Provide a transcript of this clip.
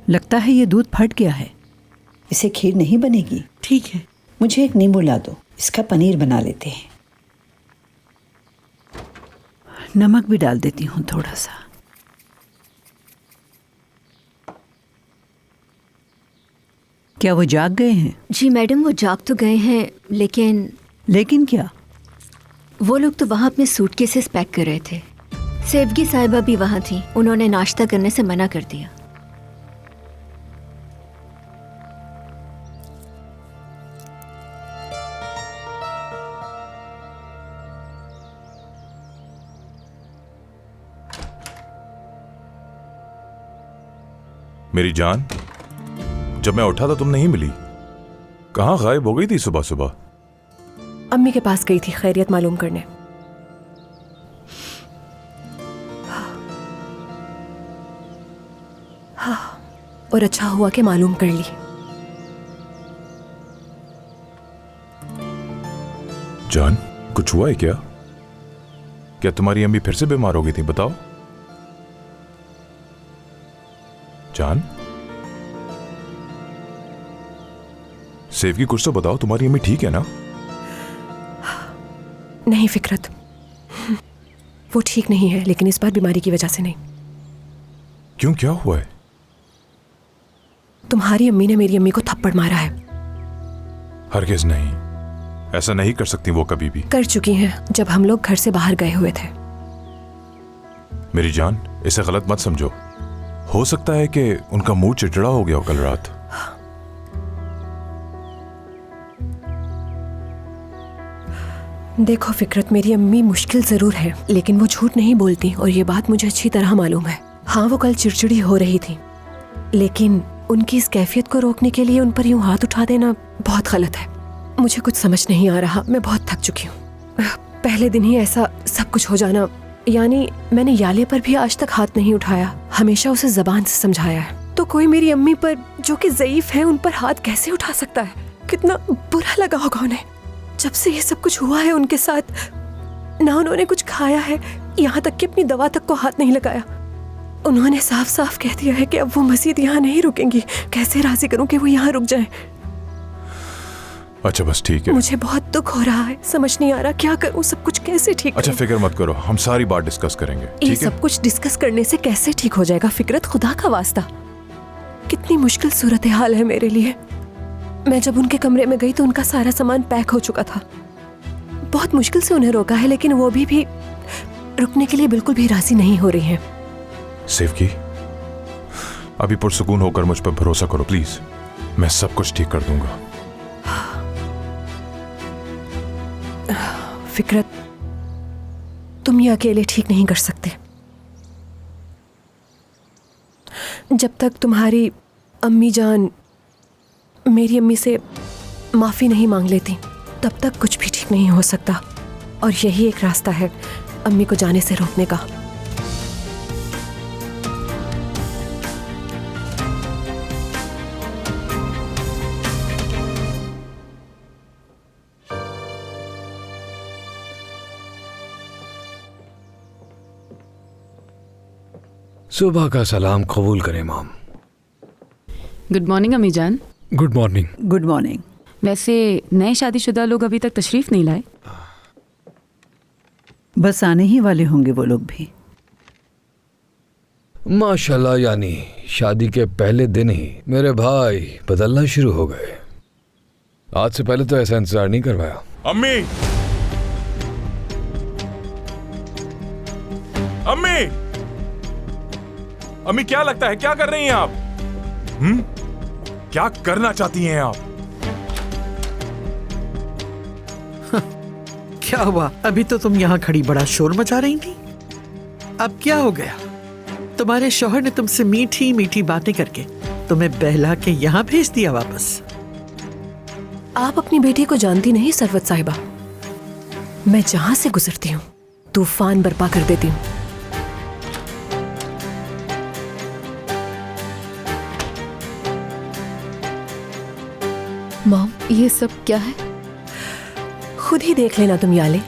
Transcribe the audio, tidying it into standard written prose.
लगता है ये दूध फट गया है। इसे खीर नहीं बनेगी। ठीक है, मुझे एक नींबू ला दो, इसका पनीर बना लेते हैं। नमक भी डाल देती हूँ थोड़ा सा। क्या वो जाग गए हैं? जी मैडम, वो जाग तो गए हैं, लेकिन क्या? वो लोग तो वहाँ अपने सूटकेसेस पैक कर रहे थे। सेवगी साहिबा भी वहाँ थी, उन्होंने नाश्ता करने से मना कर दिया। मेरी जान, जब मैं उठा था तुम नहीं मिली। कहाँ गायब हो गई थी सुबह सुबह? अम्मी के पास गई थी खैरियत मालूम करने। हाँ, और अच्छा हुआ कि मालूम कर ली। जान, कुछ हुआ है क्या? क्या तुम्हारी अम्मी फिर से बीमार हो गई थी? बताओ जान। सेवगी, कुछ तो बताओ, तुम्हारी अम्मी ठीक है ना? नहीं फिकरत, वो ठीक नहीं है, लेकिन इस बार बीमारी की वजह से नहीं। क्यों, क्या हुआ है? तुम्हारी अम्मी ने मेरी अम्मी को थप्पड़ मारा है। हरगिज़ नहीं, ऐसा नहीं कर सकती वो कभी भी। कर चुकी हैं जब हम लोग घर से बाहर गए हुए थे। मेरी जान, इसे गलत मत समझो। हो सकता है कि उनका मूड चिड़चिड़ा हो गया हो कल रात। देखो फिकरत, मेरी अम्मी मुश्किल जरूर है, लेकिन वो झूठ नहीं बोलती और ये बात मुझे अच्छी तरह मालूम है। हाँ, वो कल चिड़चिड़ी हो रही थी, लेकिन उनकी इस कैफियत को रोकने के लिए उन पर यूं हाथ उठा देना बहुत गलत है। मुझे कुछ समझ नहीं आ रहा, मैं बहुत थक चुकी हूँ। पहले दिन ही ऐसा सब कुछ हो जाना, यानी मैंने याले पर भी आज तक हाथ नहीं उठाया, हमेशा उसे जबान से समझाया है। तो कोई मेरी अम्मी पर, जो कि ज़ईफ है, उन पर हाथ कैसे उठा सकता है? कितना बुरा लगा होगा उन्हें। जब से ये सब कुछ हुआ है उनके साथ, ना उन्होंने कुछ खाया है, यहाँ तक कि अपनी दवा तक को हाथ नहीं लगाया। उन्होंने साफ साफ कह दिया है कि अब वो मजीद यहाँ नहीं रुकेंगी। कैसे राजी करूं कि वो यहाँ रुक जाएं? अच्छा बस ठीक है। मुझे बहुत दुख हो रहा है, समझ नहीं आ रहा क्या करूं, सब कुछ कैसे ठीक अच्छा करूं? फिक्र मत करो, हम सारी बात डिस्कस करेंगे। ये ठीक है? सब कुछ डिस्कस करने से कैसे ठीक हो जाएगा फिकरत, खुदा का वास्ता। कितनी मुश्किल सूरत हाल है मेरे लिए। मैं जब उनके कमरे में गई तो उनका सारा सामान पैक हो चुका था। बहुत मुश्किल से उन्हें रोका है, लेकिन वो भी रुकने के लिए बिल्कुल भी राजी नहीं हो रही है। सेवगी, अभी पुरसुकून होकर मुझ पर भरोसा करो प्लीज। मैं सब कुछ ठीक कर दूंगा। फिकरत, तुम ये अकेले ठीक नहीं कर सकते। जब तक तुम्हारी अम्मी जान मेरी अम्मी से माफ़ी नहीं मांग लेती, तब तक कुछ भी ठीक नहीं हो सकता। और यही एक रास्ता है अम्मी को जाने से रोकने का। सुबह का सलाम कबूल करें माम। गुड मॉर्निंग अम्मी जान। Good morning. Good morning. वैसे नए शादीशुदा लोग अभी तक तशरीफ नहीं लाए? बस आने ही वाले होंगे वो लोग भी। माशाल्लाह, यानी शादी के पहले दिन ही मेरे भाई बदलना शुरू हो गए। आज से पहले तो ऐसा इंतजार नहीं करवाया। अम्मी, अम्मी, अम्मी क्या लगता है, क्या कर रही हैं आप? क्या करना चाहती हैं आप? क्या हुआ? अभी तो तुम यहाँ खड़ी बड़ा शोर मचा रही थी। अब क्या हो गया? तुम्हारे शौहर ने तुमसे मीठी मीठी बातें करके तुम्हें बहला के यहाँ भेज दिया वापस। आप अपनी बेटी को जानती नहीं सरवत साहिबा। मैं जहां से गुजरती हूँ तूफान बर्पा कर देती हूँ। मॉम, ये सब क्या है? खुद ही देख लेना तुम याले।